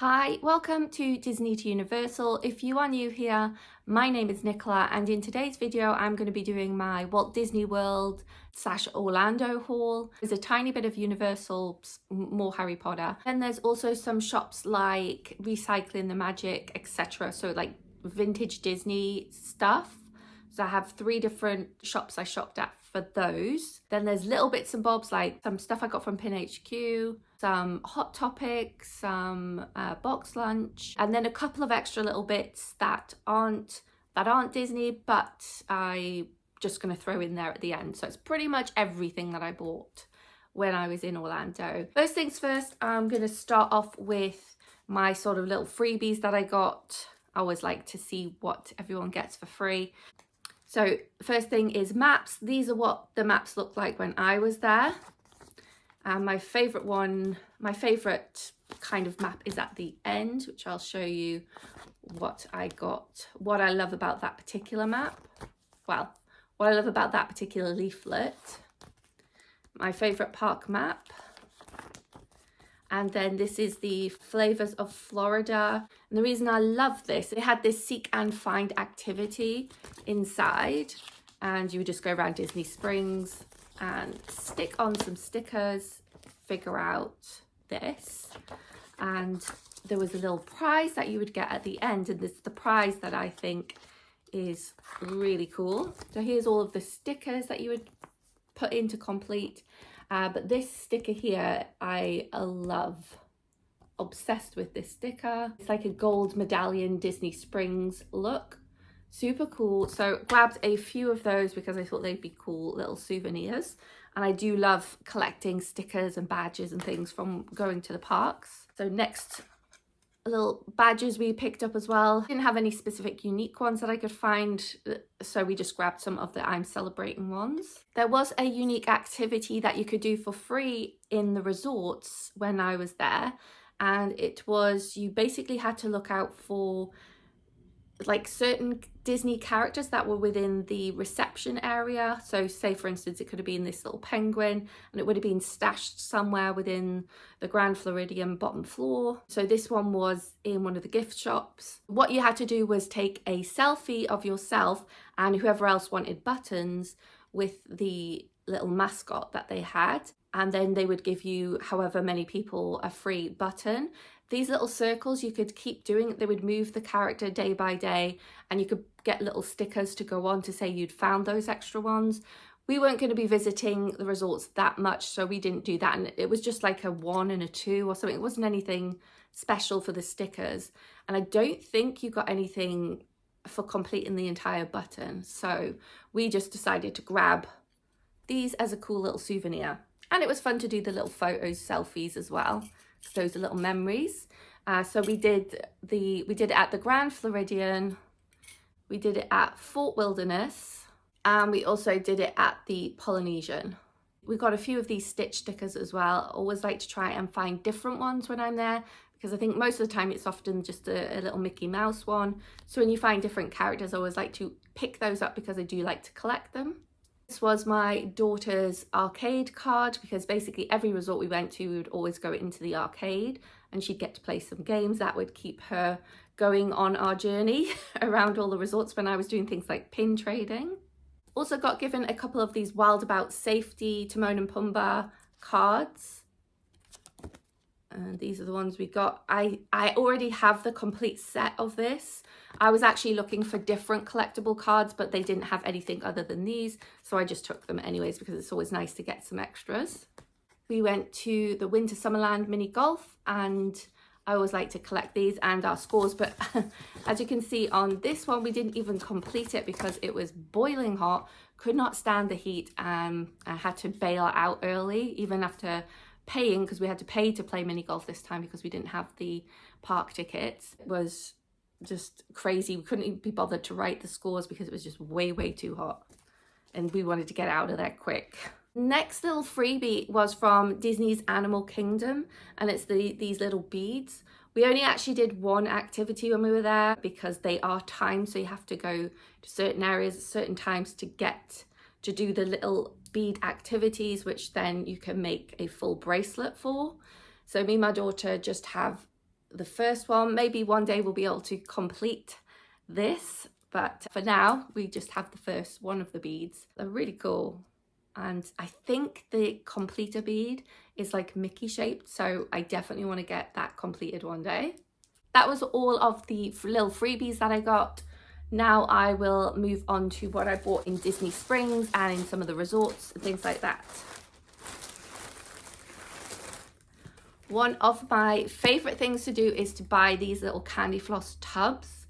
Hi, welcome to Disney to Universal. If you are new here, my name is Nicola, and in today's video I'm going to be doing my Walt Disney World / Orlando haul. There's a tiny bit of Universal, more Harry Potter. And there's also some shops like Recycling the Magic, etc. So like vintage Disney stuff. So I have 3 different shops I shopped at for those. Then there's little bits and bobs like some stuff I got from Pin HQ, some Hot Topics, some box lunch, and then a couple of extra little bits that aren't Disney, but I just going to throw in there at the end. So it's pretty much everything that I bought when I was in Orlando. First things first, I'm going to start off with my sort of little freebies that I got. I always like to see what everyone gets for free. So first thing is maps. These are what the maps looked like when I was there. And my favorite kind of map is at the end, which I'll show you what I got, what I love about that particular map. Well, what I love about that particular leaflet. My favorite park map. And then this is the Flavors of Florida. And the reason I love this, it had this seek and find activity inside. And you would just go around Disney Springs and stick on some stickers, figure out this. And there was a little prize that you would get at the end. And this is the prize that I think is really cool. So here's all of the stickers that you would put in to complete. But this sticker here, I love. Obsessed with this sticker. It's like a gold medallion Disney Springs look. Super cool. So grabbed a few of those because I thought they'd be cool little souvenirs. And I do love collecting stickers and badges and things from going to the parks. So next, little badges we picked up as well. Didn't have any specific unique ones that I could find, so we just grabbed some of the I'm Celebrating ones. There was a unique activity that you could do for free in the resorts when I was there, and it was you basically had to look out for like certain Disney characters that were within the reception area. So say for instance it could have been this little penguin and it would have been stashed somewhere within the Grand Floridian bottom floor. So this one was in one of the gift shops. What you had to do was take a selfie of yourself and whoever else wanted buttons with the little mascot that they had, and then they would give you however many people a free button. These little circles you could keep doing. They would move the character day by day, and you could get little stickers to go on to say you'd found those extra ones. We weren't going to be visiting the resorts that much, so we didn't do that, and it was just like a 1 and a 2 or something. It wasn't anything special for the stickers, and I don't think you got anything for completing the entire button. So we just decided to grab these as a cool little souvenir, and it was fun to do the little photos, selfies as well. Those are little memories. So we did it at the Grand Floridian, we did it at Fort Wilderness, and we also did it at the Polynesian. We got a few of these Stitch stickers as well. I always like to try and find different ones when I'm there, because I think most of the time it's often just a little Mickey Mouse one. So when you find different characters, I always like to pick those up because I do like to collect them. This was my daughter's arcade card, because basically every resort we went to, we would always go into the arcade and she'd get to play some games that would keep her going on our journey around all the resorts when I was doing things like pin trading. Also got given a couple of these Wild About Safety Timon and Pumbaa cards. And these are the ones we got. I already have the complete set of this. I was actually looking for different collectible cards, but they didn't have anything other than these. So I just took them anyways, because it's always nice to get some extras. We went to the Winter Summerland mini golf, and I always like to collect these and our scores. But as you can see on this one, we didn't even complete it because it was boiling hot, could not stand the heat. I had to bail out early, even after paying, because we had to pay to play mini golf this time because we didn't have the park tickets. It was just crazy. We couldn't even be bothered to write the scores because it was just way too hot, and we wanted to get out of there quick. Next little freebie was from Disney's Animal Kingdom, and it's these little beads. We only actually did one activity when we were there because they are timed, so you have to go to certain areas at certain times to get to do the little bead activities, which then you can make a full bracelet for. So me and my daughter just have the first one. Maybe one day we'll be able to complete this, but for now we just have the first one of the beads. They're really cool. And I think the completer bead is like Mickey shaped, so I definitely want to get that completed one day. That was all of the little freebies that I got. Now I will move on to what I bought in Disney Springs and in some of the resorts and things like that. One of my favorite things to do is to buy these little candy floss tubs.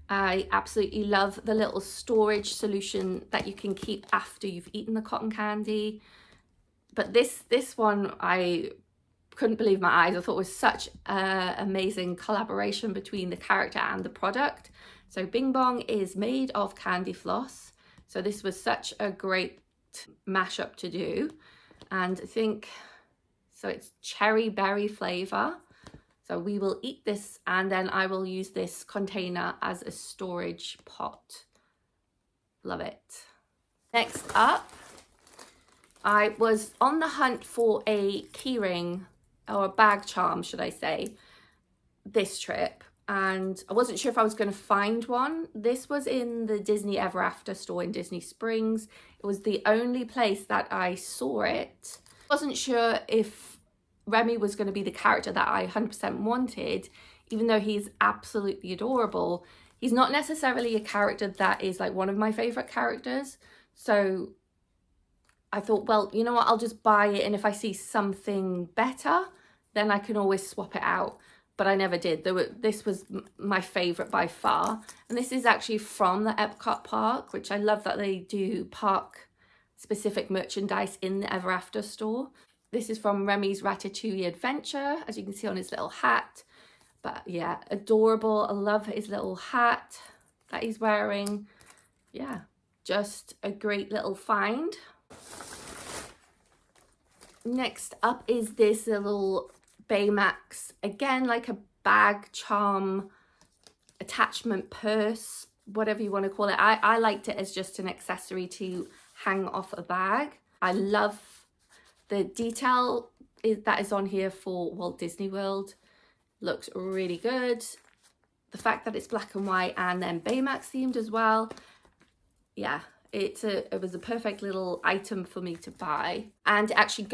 I absolutely love the little storage solution that you can keep after you've eaten the cotton candy. But this one, I couldn't believe my eyes. I thought it was such an amazing collaboration between the character and the product. So Bing Bong is made of candy floss. So this was such a great mashup to do. And I think, so it's cherry berry flavor. So we will eat this and then I will use this container as a storage pot. Love it. Next up, I was on the hunt for a keyring or a bag charm, should I say, this trip. And I wasn't sure if I was going to find one. This was in the Disney Ever After store in Disney Springs. It was the only place that I saw it. I wasn't sure if Remy was going to be the character that I 100% wanted, even though he's absolutely adorable. He's not necessarily a character that is like one of my favorite characters. So I thought, well, you know what, I'll just buy it. And if I see something better, then I can always swap it out. But I never did. This was my favorite by far. And this is actually from the Epcot park, which I love that they do park specific merchandise in the Ever After store. This is from Remy's Ratatouille Adventure, as you can see on his little hat. But yeah, adorable. I love his little hat that he's wearing. Yeah, just a great little find. Next up is this little Baymax, again, like a bag charm, attachment purse, whatever you want to call it. I liked it as just an accessory to hang off a bag. I love the detail that is on here for Walt Disney World. Looks really good. The fact that it's black and white and then Baymax themed as well. Yeah, it was a perfect little item for me to buy. And it actually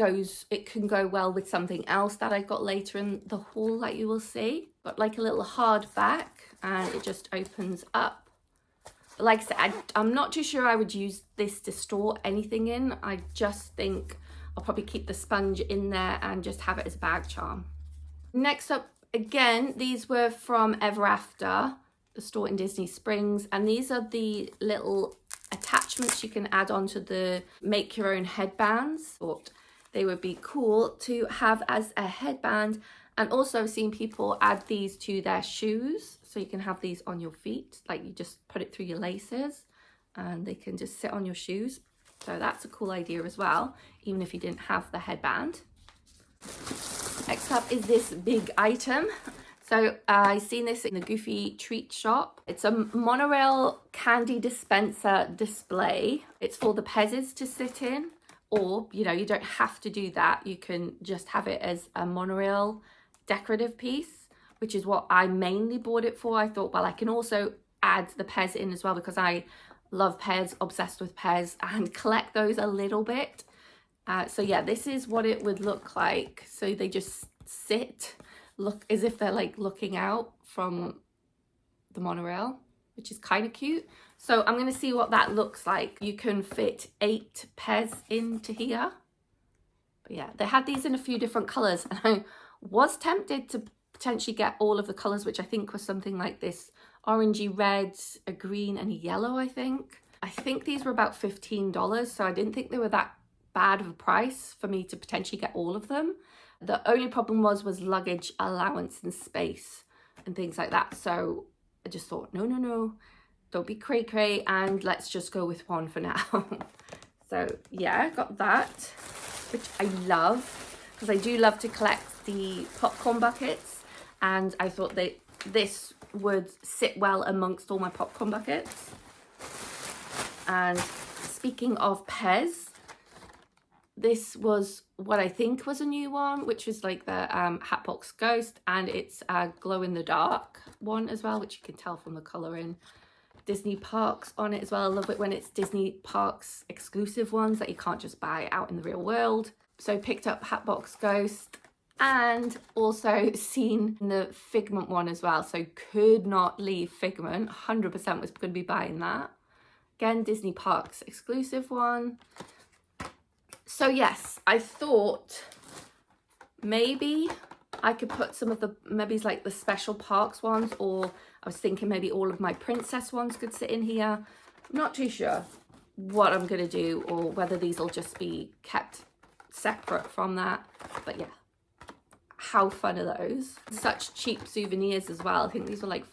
it can go well with something else that I got later in the haul that you will see. Got like a little hard back and it just opens up. But like I said, I'm not too sure I would use this to store anything in. I just think I'll probably keep the sponge in there and just have it as a bag charm. Next up, again, these were from Ever After, the store in Disney Springs. And these are the little attachments you can add onto the make your own headbands. Thought they would be cool to have as a headband. And also I've seen people add these to their shoes. So you can have these on your feet, like you just put it through your laces and they can just sit on your shoes. So that's a cool idea as well, even if you didn't have the headband. Next up is this big item. So I seen this in the Goofy Treat Shop. It's a monorail candy dispenser display. It's for the Pezzes to sit in, or, you know, you don't have to do that. You can just have it as a monorail decorative piece, which is what I mainly bought it for. I thought, well, I can also add the Pez in as well because I love Pez, obsessed with Pez, and collect those a little bit. So yeah, this is what it would look like. So they just sit, look as if they're like looking out from the monorail, which is kind of cute. So I'm going to see what that looks like. You can fit 8 Pez into here. But yeah, they had these in a few different colors and I was tempted to potentially get all of the colors, which I think was something like this orangey red, a green and a yellow. I think these were about $15, so I didn't think they were that bad of a price for me to potentially get all of them. The only problem was luggage allowance and space and things like that. So I just thought, no, don't be cray and let's just go with one for now. So yeah, I got that, which I love because I do love to collect the popcorn buckets, and I thought that this would sit well amongst all my popcorn buckets. And speaking of Pez, this was what I think was a new one, which was like the Hatbox Ghost, and it's a glow in the dark one as well, which you can tell from the colouring. Disney Parks on it as well. I love it when it's Disney Parks exclusive ones that you can't just buy out in the real world. So picked up Hatbox Ghost, and also seen the Figment one as well, so could not leave Figment. 100% was going to be buying that. Again, Disney Parks exclusive one. So yes, I thought maybe I could put some of the, maybe like the special parks ones, or I was thinking maybe all of my princess ones could sit in here. I'm not too sure what I'm going to do, or whether these will just be kept separate from that. But yeah, how fun are those? Such cheap souvenirs as well. I think these were like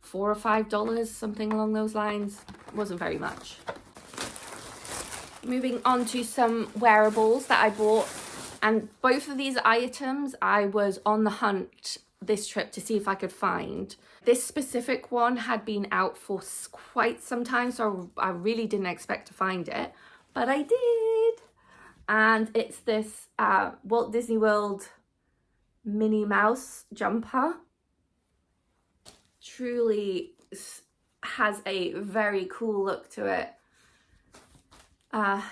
$4 or $5, something along those lines. It wasn't very much. Moving on to some wearables that I bought, and both of these items I was on the hunt this trip to see if I could find. This specific one had been out for quite some time, so I really didn't expect to find it, but I did. And it's this Walt Disney World Minnie Mouse jumper. Truly has a very cool look to it.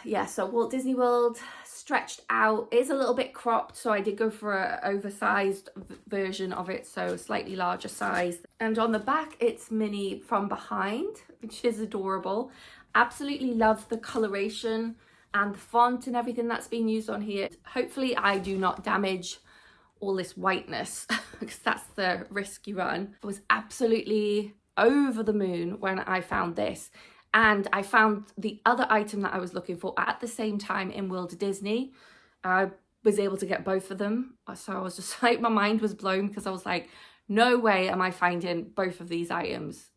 Yeah, so Walt Disney World stretched out. It is a little bit cropped, so I did go for an oversized version of it, so slightly larger size. And on the back, it's Minnie from behind, which is adorable. Absolutely love the coloration and the font and everything that's been used on here. Hopefully I do not damage all this whiteness, because that's the risk you run. I was absolutely over the moon when I found this. And I found the other item that I was looking for at the same time in World of Disney. I was able to get both of them. So I was just like, my mind was blown, because I was like, no way am I finding both of these items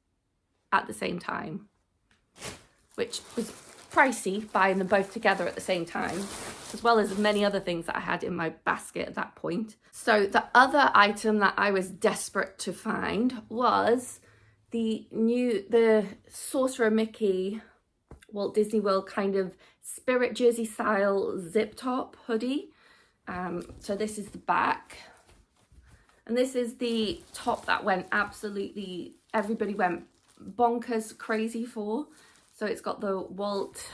at the same time. Which was pricey, buying them both together at the same time, as well as many other things that I had in my basket at that point. So the other item that I was desperate to find was the Sorcerer Mickey Walt Disney World kind of spirit jersey style zip top hoodie. So this is the back, and this is the top that went absolutely, everybody went bonkers crazy for. So it's got the Walt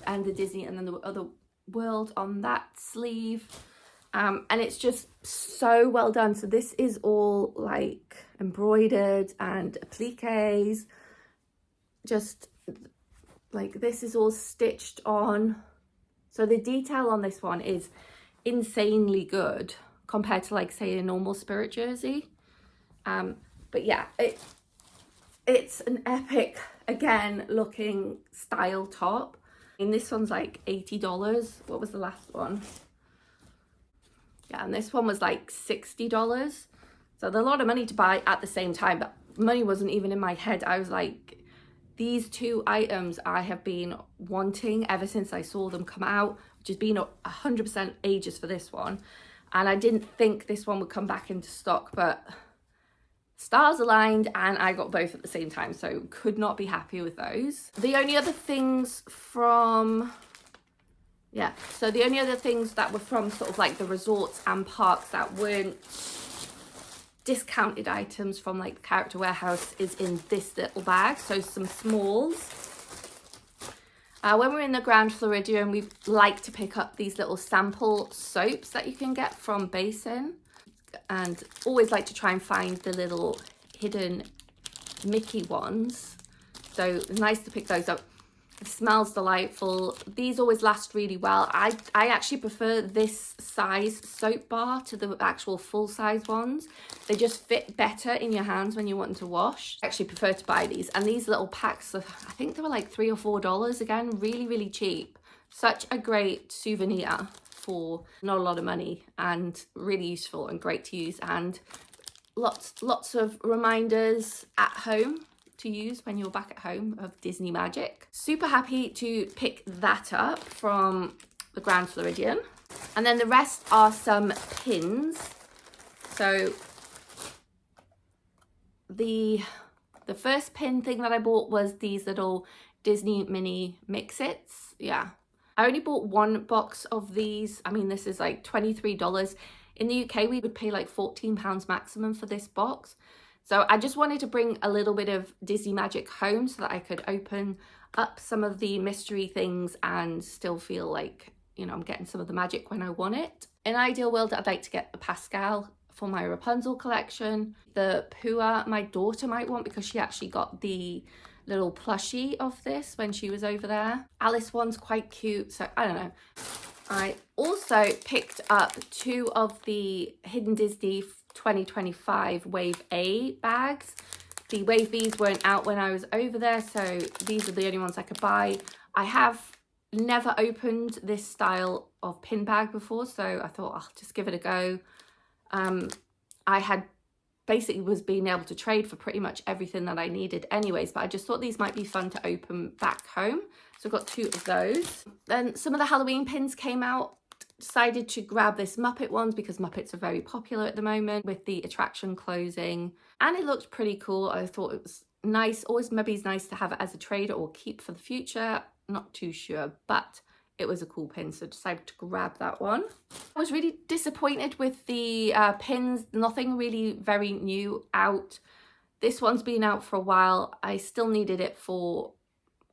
and the Disney and then the other world on that sleeve. And it's just so well done. So this is all like embroidered and appliques. Just like, this is all stitched on. So the detail on this one is insanely good compared to, like, say, a normal spirit jersey. But yeah, it's an epic, again, looking style top. And this one's like $80. What was the last one? Yeah, and this one was like $60. So they're a lot of money to buy at the same time, but money wasn't even in my head. I was like, these two items I have been wanting ever since I saw them come out, which has been 100% ages for this one. And I didn't think this one would come back into stock, but stars aligned and I got both at the same time, so could not be happy with those. The only other things from, yeah, so the only other things that were from sort of like the resorts and parks that weren't discounted items from like the Character Warehouse is in this little bag. So some smalls. When we're in the Grand Floridian, we like to pick up these little sample soaps that you can get from Basin, and always like to try and find the little hidden Mickey ones. So it's nice to pick those up. It smells delightful. These always last really well. I actually prefer this size soap bar to the actual full size ones. They just fit better in your hands when you want them to wash. I actually prefer to buy these. And these little packs, I think they were like $3 or $4 again, really, really cheap. Such a great souvenir for not a lot of money, and really useful and great to use, and lots of reminders at home to use when you're back at home of Disney magic. Super happy to pick that up from the Grand Floridian. And then the rest are some pins. So the first pin thing that I bought was these little Disney mini mix-its. Yeah, I only bought one box of these. I mean, this is like $23. In the UK, we would pay like £14 maximum for this box. So I just wanted to bring a little bit of Disney magic home so that I could open up some of the mystery things and still feel like, you know, I'm getting some of the magic when I want it. In an ideal world, I'd like to get the Pascal for my Rapunzel collection. The Pua, my daughter might want because she actually got the little plushie of this when she was over there. Alice one's quite cute, so I don't know. I also picked up 2 of the Hidden Disney 2025 Wave A bags. The Wave Bs weren't out when I was over there, so these are the only ones I could buy. I have never opened this style of pin bag before, so I thought I'll just give it a go. I had basically was being able to trade for pretty much everything that I needed anyways, but I just thought these might be fun to open back home. So I've got 2 of those. Then some of the Halloween pins came out. Decided to grab this Muppet ones because Muppets are very popular at the moment with the attraction closing, and it looked pretty cool. I thought it was nice. Always maybe it's nice to have it as a trader or keep for the future. Not too sure, but it was a cool pin, so decided to grab that one. I was really disappointed with the pins. Nothing really very new out. This one's been out for a while. I still needed it for,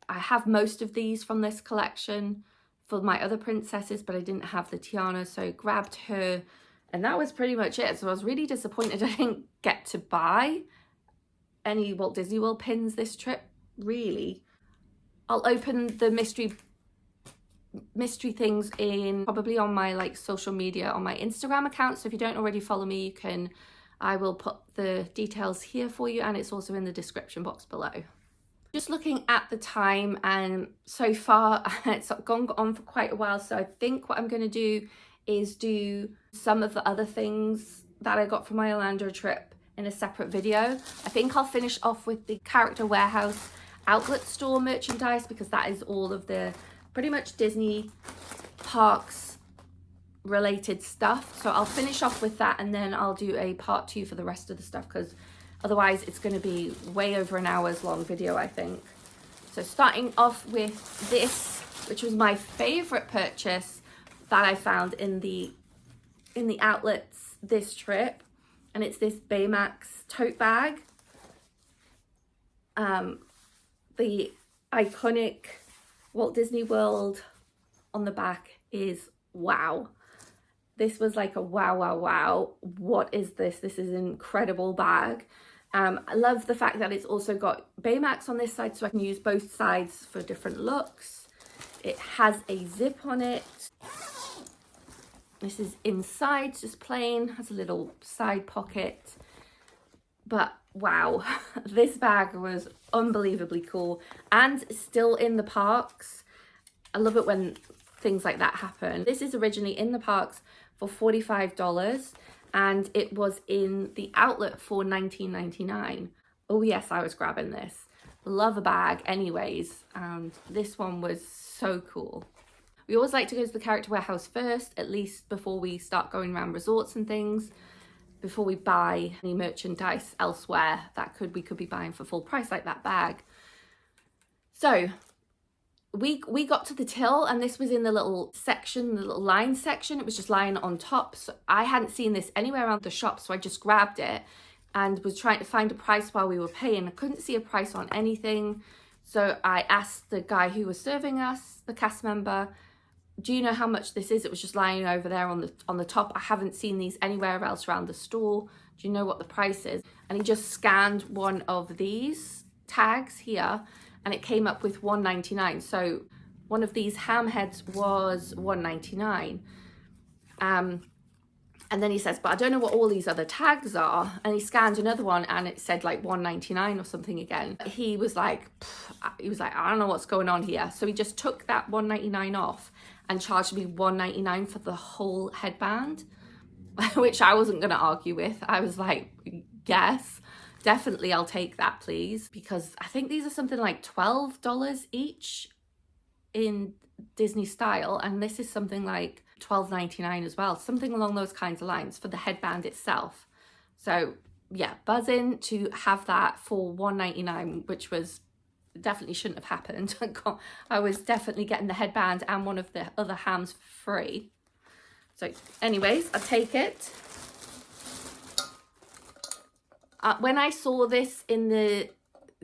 I have most of these from this collection for my other princesses, but I didn't have the Tiana, so I grabbed her, and that was pretty much it. So I was really disappointed I didn't get to buy any Walt Disney World pins this trip, really. I'll open the mystery things in probably on my like social media on my Instagram account. So if you don't already follow me, you can, I will put the details here for you, and it's also in the description box below. Just looking at the time, and so far it's gone on for quite a while, so I think what I'm going to do is do some of the other things that I got from my Orlando trip in a separate video. I think I'll finish off with the Character Warehouse outlet store merchandise because that is all of the pretty much Disney parks related stuff. So I'll finish off with that, and then I'll do a part 2 for the rest of the stuff because otherwise it's going to be way over an hour's long video, I think. So starting off with this, which was my favorite purchase that I found in the outlets this trip, and it's this Baymax tote bag. The iconic Walt Disney World on the back is wow. This was like a wow. What is this? This is an incredible bag. I love the fact that it's also got Baymax on this side, so I can use both sides for different looks. It has a zip on it. This is inside, just plain, has a little side pocket. But wow, this bag was unbelievably cool and still in the parks. I love it when things like that happen. This is originally in the parks for $45 and it was in the outlet for $19.99. Oh yes, I was grabbing this. Love a bag anyways, and this one was so cool. We always like to go to the Character Warehouse first, at least before we start going around resorts and things, before we buy any merchandise elsewhere that we could be buying for full price, like that bag. So we got to the till, and this was in the little section, the little line section. It was just lying on top. So I hadn't seen this anywhere around the shop, so I just grabbed it and was trying to find a price while we were paying. I couldn't see a price on anything. So I asked the guy who was serving us, the cast member, do you know how much this is? It was just lying over there on the top. I haven't seen these anywhere else around the store. Do you know what the price is? And he just scanned one of these tags here and it came up with $1.99. So one of these ham heads was $1.99. And then he says, but I don't know what all these other tags are. And he scanned another one and it said like $1.99 or something again. He was like, I don't know what's going on here. So he just took that $1.99 off and charged me $1.99 for the whole headband, which I wasn't going to argue with. I was like, yes, definitely I'll take that, please. Because I think these are something like $12 each in Disney style. And this is something like $12.99 as well, something along those kinds of lines for the headband itself. So yeah, buzzing to have that for $1.99, which was definitely shouldn't have happened. I was definitely getting the headband and one of the other hams for free. So anyways, I take it. When I saw this in the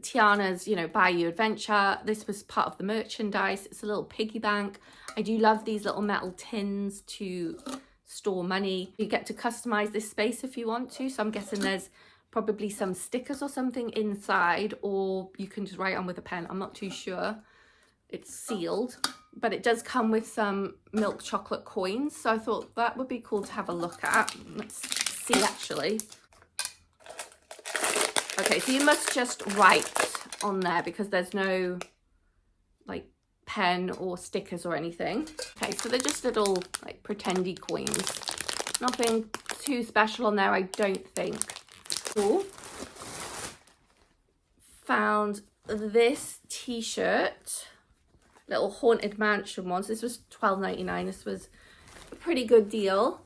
Tiana's, you know, Bayou Adventure, this was part of the merchandise. It's a little piggy bank. I do love these little metal tins to store money. You get to customize this space if you want to. So I'm guessing there's probably some stickers or something inside, or you can just write on with a pen. I'm not too sure. It's sealed, but it does come with some milk chocolate coins. So I thought that would be cool to have a look at. Let's see actually. Okay, so you must just write on there because there's no like pen or stickers or anything. Okay, so they're just little like pretendy coins. Nothing too special on there, I don't think. Cool. Found this t-shirt, little Haunted Mansion ones. This was $12.99. This was a pretty good deal.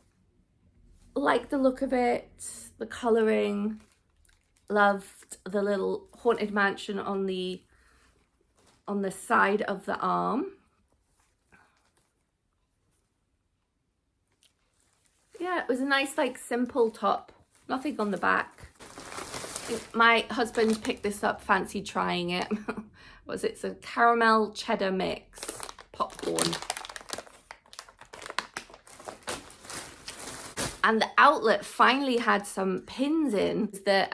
Like the look of it, the colouring. Loved the little Haunted Mansion on the side of the arm. Yeah, it was a nice like simple top, nothing on the back. My husband picked this up, fancied trying it. It's a caramel cheddar mix popcorn. And the outlet finally had some pins in. The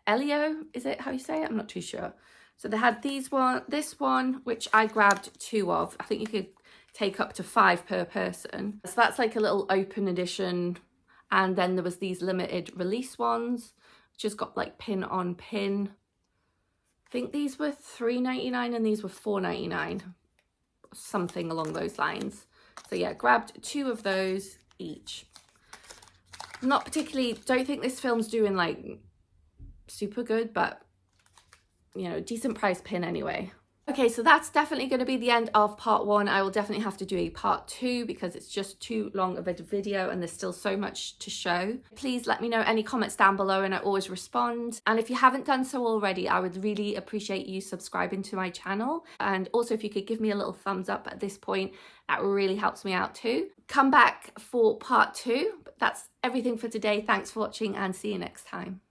Elio, is it how you say it? I'm not too sure. So they had this one, which I grabbed 2 of. I think you could take up to 5 per person. So that's like a little open edition. And then there was these limited release ones, just got like pin on pin. I think these were $3.99 and these were $4.99, something along those lines. So yeah, grabbed 2 of those each. Not particularly, don't think this film's doing like super good, but you know, decent price pin anyway. Okay, so that's definitely going to be the end of part 1. I will definitely have to do a part 2 because it's just too long of a video and there's still so much to show. Please let me know any comments down below and I always respond. And if you haven't done so already, I would really appreciate you subscribing to my channel. And also if you could give me a little thumbs up at this point, that really helps me out too. Come back for part 2. But that's everything for today. Thanks for watching and see you next time.